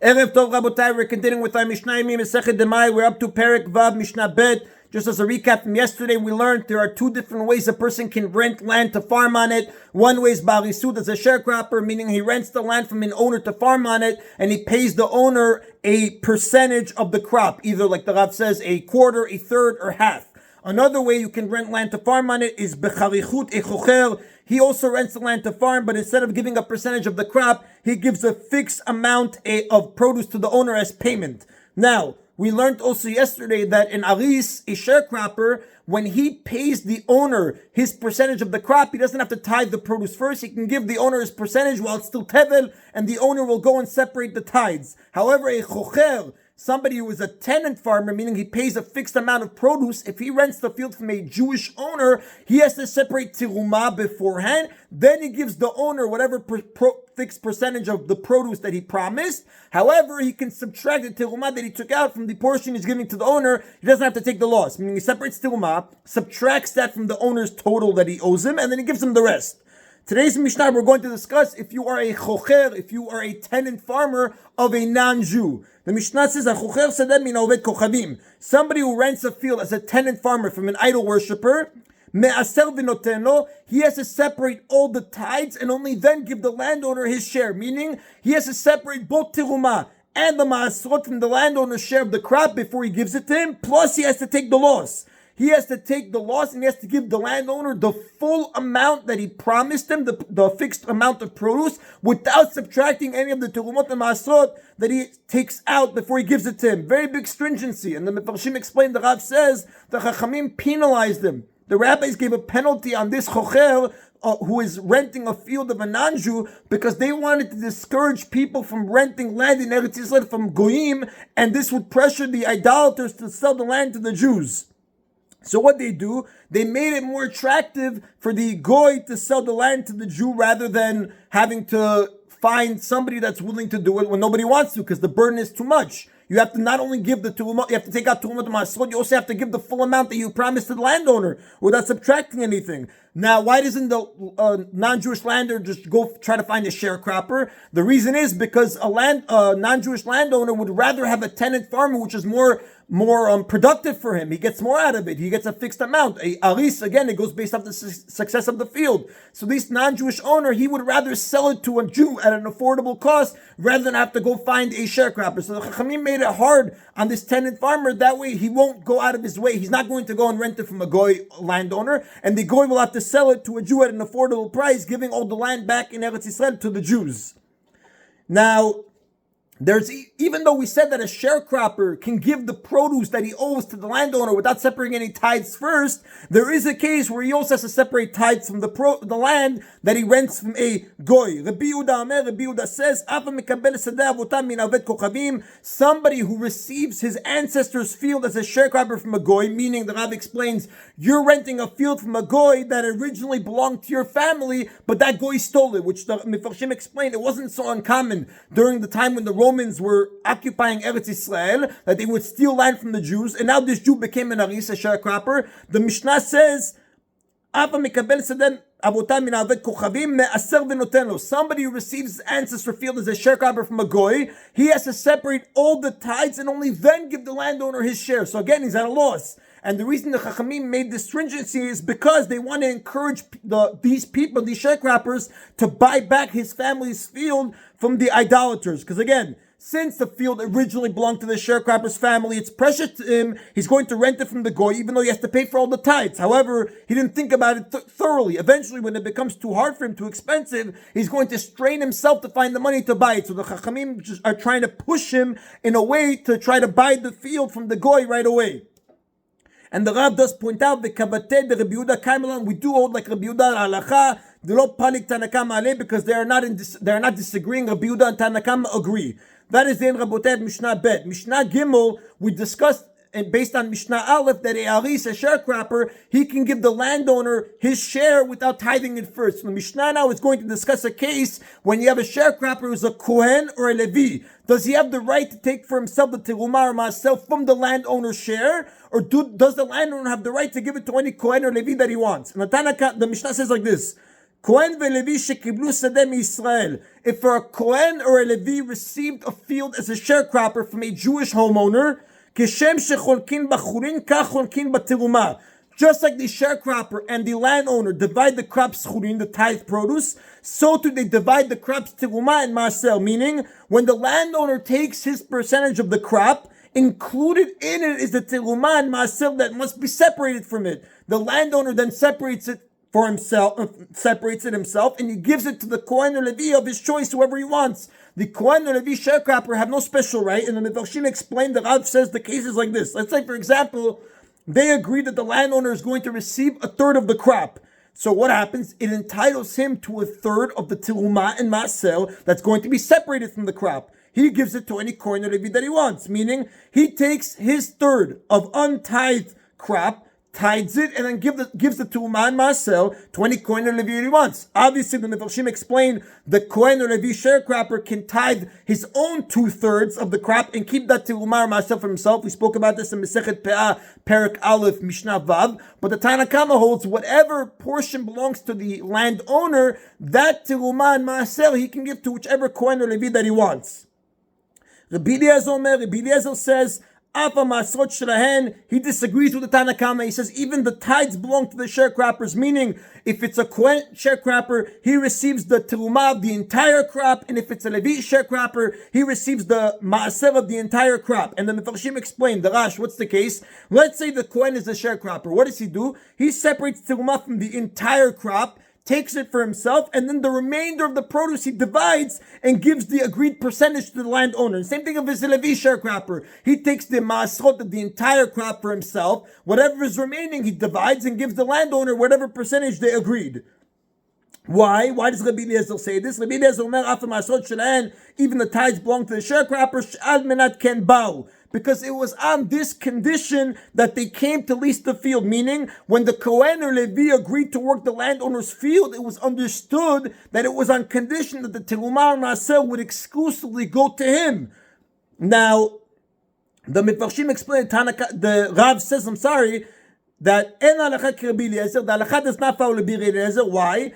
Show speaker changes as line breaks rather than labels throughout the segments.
Erev Tov Rabotai, we're continuing with our Mishna Yomi Masechet Demai. We're up to Perek Vav Mishnah Bet. Just as a recap from yesterday, we learned there are two different ways a person can rent land to farm on it. One way is Barisud as a sharecropper, meaning he rents the land from an owner to farm on it, and he pays the owner a percentage of the crop, either like the Rav says, a quarter, a third, or half. Another way you can rent land to farm on it is Becharichut Echocher. He also rents the land to farm, but instead of giving a percentage of the crop, he gives a fixed amount of produce to the owner as payment. Now, we learned also yesterday that in Aris, a sharecropper, when he pays the owner his percentage of the crop, he doesn't have to tithe the produce first. He can give the owner his percentage while it's still tevel, and the owner will go and separate the tithes. However, a chocher, somebody who is a tenant farmer, meaning he pays a fixed amount of produce, if he rents the field from a Jewish owner, he has to separate tirumah beforehand. Then he gives the owner whatever fixed percentage of the produce that he promised. However, he can subtract the tirumah that he took out from the portion he's giving to the owner. He doesn't have to take the loss, meaning he separates tirumah, subtracts that from the owner's total that he owes him, and then he gives him the rest. Today's Mishnah, we're going to discuss if you are a chocher, if you are a tenant farmer of a non-Jew. The Mishnah says, "Chocher sedem min oved kochavim." Somebody who rents a field as a tenant farmer from an idol worshipper, me'aser v'noten lo, he has to separate all the tithes and only then give the landowner his share. Meaning, he has to separate both tirumah and the ma'asrot from the landowner's share of the crop before he gives it to him. Plus, he has to take the loss. He has to take the loss and he has to give the landowner the full amount that he promised him, the fixed amount of produce, without subtracting any of the terumot and maasrot that he takes out before he gives it to him. Very big stringency. And the Mefarshim explained, the Rav says, the Chachamim penalized him. The rabbis gave a penalty on this chocher who is renting a field of a non-Jew because they wanted to discourage people from renting land in Eretz Yisrael from Goyim, and this would pressure the idolaters to sell the land to the Jews. So what they do, they made it more attractive for the goy to sell the land to the Jew rather than having to find somebody that's willing to do it when nobody wants to, because the burden is too much. You have to not only give the terumah, you have to take out terumah masrot, you also have to give the full amount that you promised to the landowner without subtracting anything. Now, why doesn't the non-Jewish landowner just go try to find a sharecropper? The reason is because a non-Jewish landowner would rather have a tenant farmer, which is more productive for him. He gets more out of it. He gets a fixed amount. A aris, again, it goes based off the success of the field. So this non-Jewish owner, he would rather sell it to a Jew at an affordable cost rather than have to go find a sharecropper. So the Chachamim made it hard on this tenant farmer. That way he won't go out of his way. He's not going to go and rent it from a goy landowner, and the goy will have to sell it to a Jew at an affordable price, giving all the land back in Eretz Yisrael to the Jews. Now, even though we said that a sharecropper can give the produce that he owes to the landowner without separating any tithes first, there is a case where he also has to separate tithes from the land that he rents from a goy. Rabbi Yehuda says, somebody who receives his ancestor's field as a sharecropper from a goy, meaning the Rav explains, you're renting a field from a goy that originally belonged to your family, but that goy stole it, which the Mefarshim explained, it wasn't so uncommon during the time when the Romans were occupying Eretz Yisrael, that they would steal land from the Jews, and now this Jew became an aris, a sharecropper. The Mishnah says, somebody who receives his ancestor field as a sharecropper from a goy, he has to separate all the tithes and only then give the landowner his share. So again, he's at a loss. And the reason the Chachamim made this stringency is because they want to encourage these people, these sharecroppers, to buy back his family's field from the idolaters. Because again, since the field originally belonged to the sharecropper's family, it's precious to him. He's going to rent it from the goy, even though he has to pay for all the tithes. However, he didn't think about it thoroughly. Eventually, when it becomes too hard for him, too expensive, he's going to strain himself to find the money to buy it. So the Chachamim just are trying to push him in a way to try to buy the field from the goy right away. And the Rav does point out, the Kabateh, the Rabbi Yehuda Kaimelan, we do hold like Rabbi Yehuda al-Halacha, the lo palik Tanakama ale, because they are not disagreeing. Rabbi Yehuda and Tanakama agree. That is the in Raboteh Mishnah Bet. Mishnah Gimel, we discussed, and based on Mishnah Aleph, that a aris, a sharecropper, he can give the landowner his share without tithing it first. So the Mishnah now is going to discuss a case when you have a sharecropper who's a Kohen or a Levi. Does he have the right to take for himself the terumah or maaseh from the landowner's share? Or does the landowner have the right to give it to any Kohen or Levi that he wants? And the Mishnah says like this, Kohen veLevi shekiblu sadeh miYisrael. If a Kohen or a Levi received a field as a sharecropper from a Jewish homeowner, kishem shecholkin bachurin kach cholkin bateruma. Just like the sharecropper and the landowner divide the crops churin, the tithe produce, so too they divide the crops teruma and maaser. Meaning, when the landowner takes his percentage of the crop, included in it is the teruma and maaser that must be separated from it. The landowner then separates it himself, and he gives it to the Kohen or Levi of his choice, whoever he wants. The Kohen or Levi sharecropper have no special right, and the Mefarshim explained that Rav says the case is like this. Let's say, for example, they agree that the landowner is going to receive a third of the crop. So what happens? It entitles him to a third of the teruma and maaser that's going to be separated from the crop. He gives it to any Kohen or Levi that he wants, meaning he takes his third of untithed crop, tithes it, and then gives the teruma and maaser to any Kohen or Levi he wants. Obviously, the Mefarshim explain the Kohen or Levi sharecropper can tithe his own 2/3 of the crop and keep that teruma or maaser for himself. We spoke about this in Masechet Pe'ah, Perek Aleph, Mishnah Vav. But the Tanna Kama holds whatever portion belongs to the landowner, that teruma and maaser he can give to whichever Kohen or Levi that he wants. Rabbi Eliezer says, he disagrees with the Tanna Kama. He says even the tithes belong to the sharecroppers, meaning if it's a Kohen sharecropper, he receives the teruma of the entire crop, and if it's a Levi sharecropper, he receives the maaser of the entire crop. And the Mefarshim explained, the Rash, what's the case? Let's say the Kohen is a sharecropper. What does he do? He separates teruma from the entire crop, takes it for himself, and then the remainder of the produce he divides and gives the agreed percentage to the landowner. Same thing if it's a Levi sharecropper. He takes the maasrot of the entire crop for himself. Whatever is remaining, he divides and gives the landowner whatever percentage they agreed. Why? Why does Rabbi Eliezer say this? Rabbi Eliezer omer after maasrot shelahen, even the tithes belong to the sharecroppers, sh'ad menat ken ba'u. Because it was on this condition that they came to lease the field. Meaning, when the Kohen or Levi agreed to work the landowner's field, it was understood that it was on condition that the teruma and maaser would exclusively go to him. Now, the Mefarshim explained, the Rav says, that en halacha k'Rabbi Eliezer, the halacha does not follow Rabbi Eliezer. Why?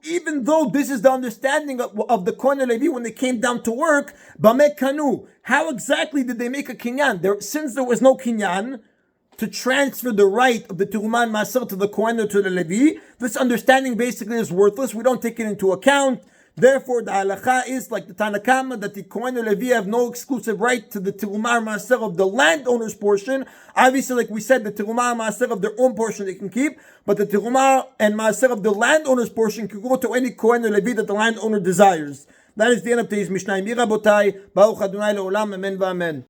Even though this is the understanding of the Kohen Levi when they came down to work, b'meh kanu. How exactly did they make a kinyan? Since there was no kinyan to transfer the right of the teruma and maaser to the Kohen or to the Levi, this understanding basically is worthless. We don't take it into account. Therefore, the halacha is like the Tanna Kama, that the Kohen or Levi have no exclusive right to the teruma or maaser of the landowner's portion. Obviously, like we said, the teruma and maaser of their own portion they can keep, but the teruma and maaser of the landowner's portion can go to any Kohen or Levi that the landowner desires. That is the end of today's Mishnah. Baruch Adonai le'olam, amen v'amen.